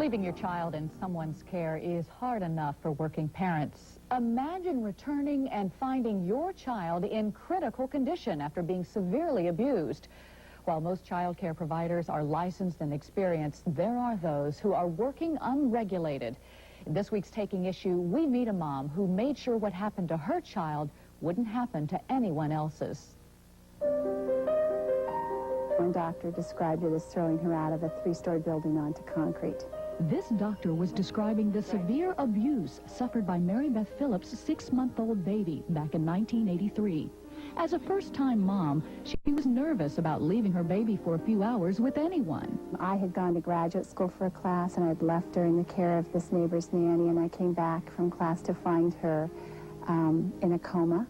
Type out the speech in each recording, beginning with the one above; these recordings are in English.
Leaving your child in someone's care is hard enough for working parents. Imagine returning and finding your child in critical condition after being severely abused. While most child care providers are licensed and experienced, there are those who are working unregulated. In this week's Taking Issue, we meet a mom who made sure what happened to her child wouldn't happen to anyone else's. One doctor described it as throwing her out of a 3-story building onto concrete. This doctor was describing the severe abuse suffered by Mary Beth Phillips' 6-month-old baby back in 1983. As a first-time mom, she was nervous about leaving her baby for a few hours with anyone. I had gone to graduate school for a class, and I'd left during the care of this neighbor's nanny, and I came back from class to find her in a coma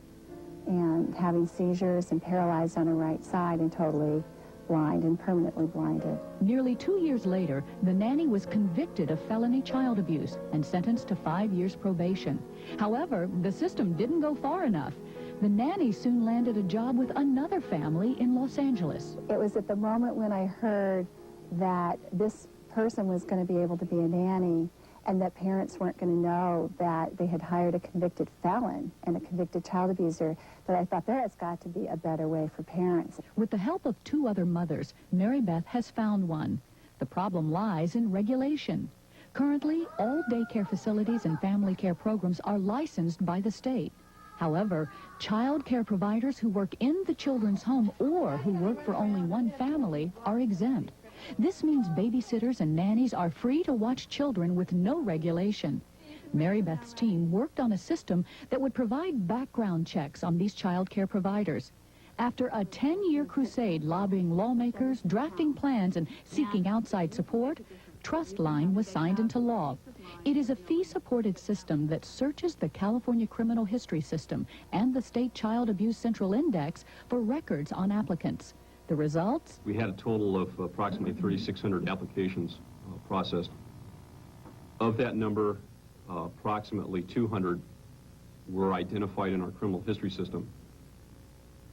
and having seizures and paralyzed on her right side and totally blind and permanently blinded. Nearly 2 years later, the nanny was convicted of felony child abuse and sentenced to 5 years probation. However, the system didn't go far enough. The nanny soon landed a job with another family in Los Angeles. It was at the moment when I heard that this person was going to be able to be a nanny and that parents weren't going to know that they had hired a convicted felon and a convicted child abuser, that I thought there has got to be a better way for parents. With the help of 2 other mothers, Mary Beth has found one. The problem lies in regulation. Currently, all daycare facilities and family care programs are licensed by the state. However, child care providers who work in the children's home or who work for only one family are exempt. This means babysitters and nannies are free to watch children with no regulation. Mary Beth's team worked on a system that would provide background checks on these child care providers. After a 10-year crusade lobbying lawmakers, drafting plans, and seeking outside support, Trustline was signed into law. It is a fee-supported system that searches the California criminal history system and the State Child Abuse Central Index for records on applicants. The results? We had a total of approximately 3,600 applications processed. Of that number, approximately 200 were identified in our criminal history system,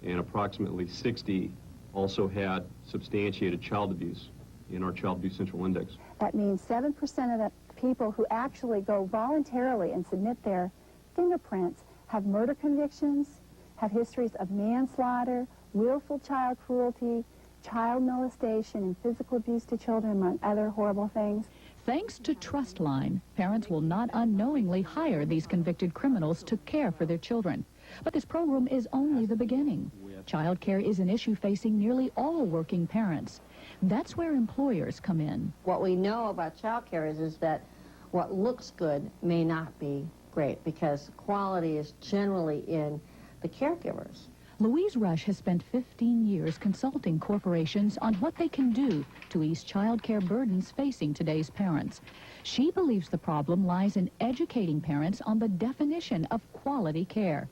and approximately 60 also had substantiated child abuse in our Child Abuse Central Index. That means 7% of the people who actually go voluntarily and submit their fingerprints have murder convictions, have histories of manslaughter, willful child cruelty, child molestation, and physical abuse to children, among other horrible things. Thanks to Trustline, parents will not unknowingly hire these convicted criminals to care for their children. But this program is only the beginning. Child care is an issue facing nearly all working parents. That's where employers come in. What we know about child care is that what looks good may not be great because quality is generally in the caregivers. Louise Rush has spent 15 years consulting corporations on what they can do to ease child care burdens facing today's parents. She believes the problem lies in educating parents on the definition of quality care.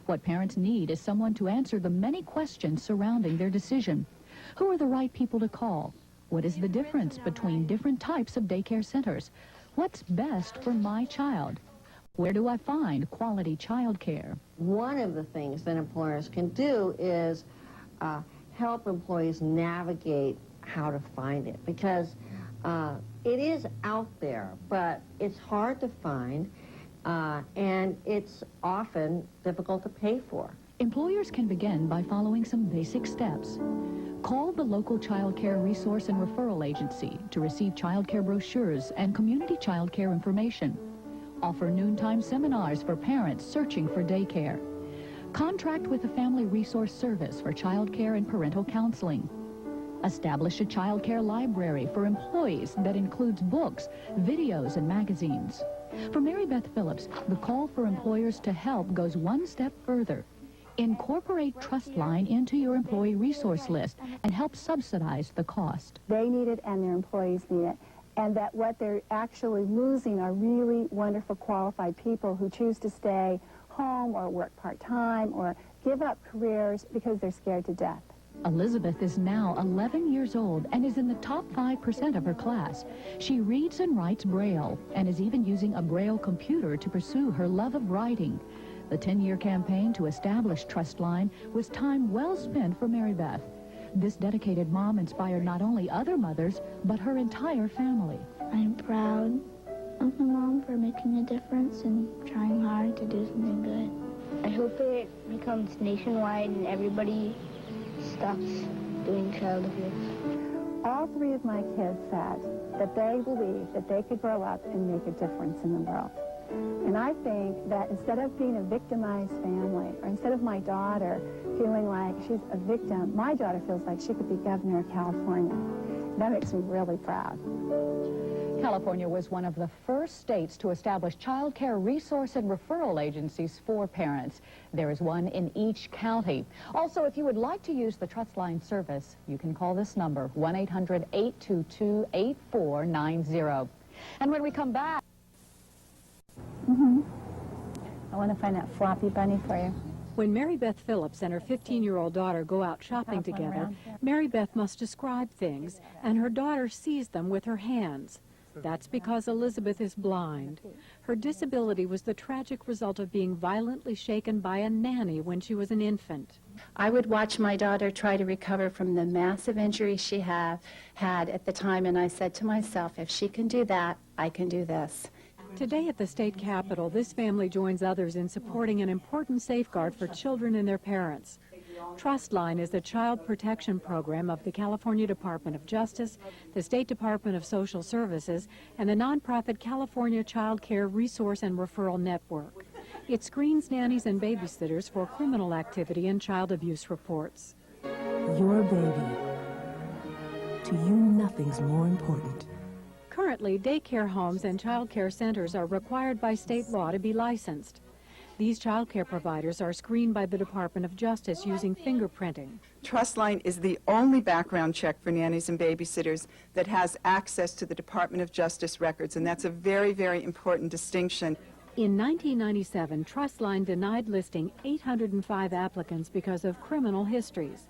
What parents need is someone to answer the many questions surrounding their decision. Who are the right people to call? What is the difference between different types of daycare centers? What's best for my child? Where do I find quality child care? One of the things that employers can do is help employees navigate how to find it, because it is out there, but it's hard to find, and it's often difficult to pay for. Employers can begin by following some basic steps. Call the local child care resource and referral agency to receive child care brochures and community child care information. Offer noontime seminars for parents searching for daycare. Contract with a family resource service for child care and parental counseling. Establish a child care library for employees that includes books, videos, and magazines. For Mary Beth Phillips, the call for employers to help goes one step further. Incorporate Trustline into your employee resource list and help subsidize the cost. They need it and their employees need it. And that what they're actually losing are really wonderful, qualified people who choose to stay home or work part-time or give up careers because they're scared to death. Elizabeth is now 11 years old and is in the top 5% of her class. She reads and writes Braille and is even using a Braille computer to pursue her love of writing. The 10-year campaign to establish Trustline was time well spent for Mary Beth. This dedicated mom inspired not only other mothers, but her entire family. I'm proud of my mom for making a difference and trying hard to do something good. I hope it becomes nationwide and everybody stops doing child abuse. All three of my kids said that they believed that they could grow up and make a difference in the world. And I think that instead of being a victimized family, or instead of my daughter feeling like she's a victim, my daughter feels like she could be governor of California. That makes me really proud. California was one of the first states to establish child care resource and referral agencies for parents. There is one in each county. Also, if you would like to use the Trustline service, you can call this number, 1-800-822-8490. And when we come back... I want to find that floppy bunny for you. When Mary Beth Phillips and her 15-year-old daughter go out shopping together, Mary Beth must describe things, and her daughter sees them with her hands. That's because Elizabeth is blind. Her disability was the tragic result of being violently shaken by a nanny when she was an infant. I would watch my daughter try to recover from the massive injury she had at the time, and I said to myself, if she can do that, I can do this. Today at the state capitol, this family joins others in supporting an important safeguard for children and their parents. Trustline is the child protection program of the California Department of Justice, the State Department of Social Services, and the nonprofit California Child Care Resource and Referral Network. It screens nannies and babysitters for criminal activity and child abuse reports. Your baby. To you, nothing's more important. Currently, daycare homes and child care centers are required by state law to be licensed. These child care providers are screened by the Department of Justice using fingerprinting. Trustline is the only background check for nannies and babysitters that has access to the Department of Justice records, and that's a very, very important distinction. In 1997, Trustline denied listing 805 applicants because of criminal histories.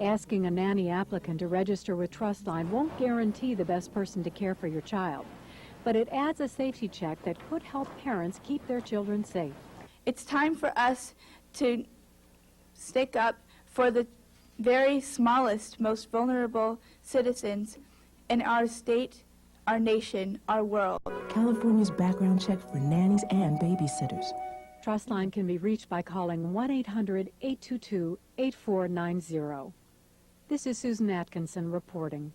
Asking a nanny applicant to register with Trustline won't guarantee the best person to care for your child, but it adds a safety check that could help parents keep their children safe. It's time for us to stick up for the very smallest, most vulnerable citizens in our state, our nation, our world. California's background check for nannies and babysitters. Trustline can be reached by calling 1-800-822-8490. This is Susan Atkinson reporting.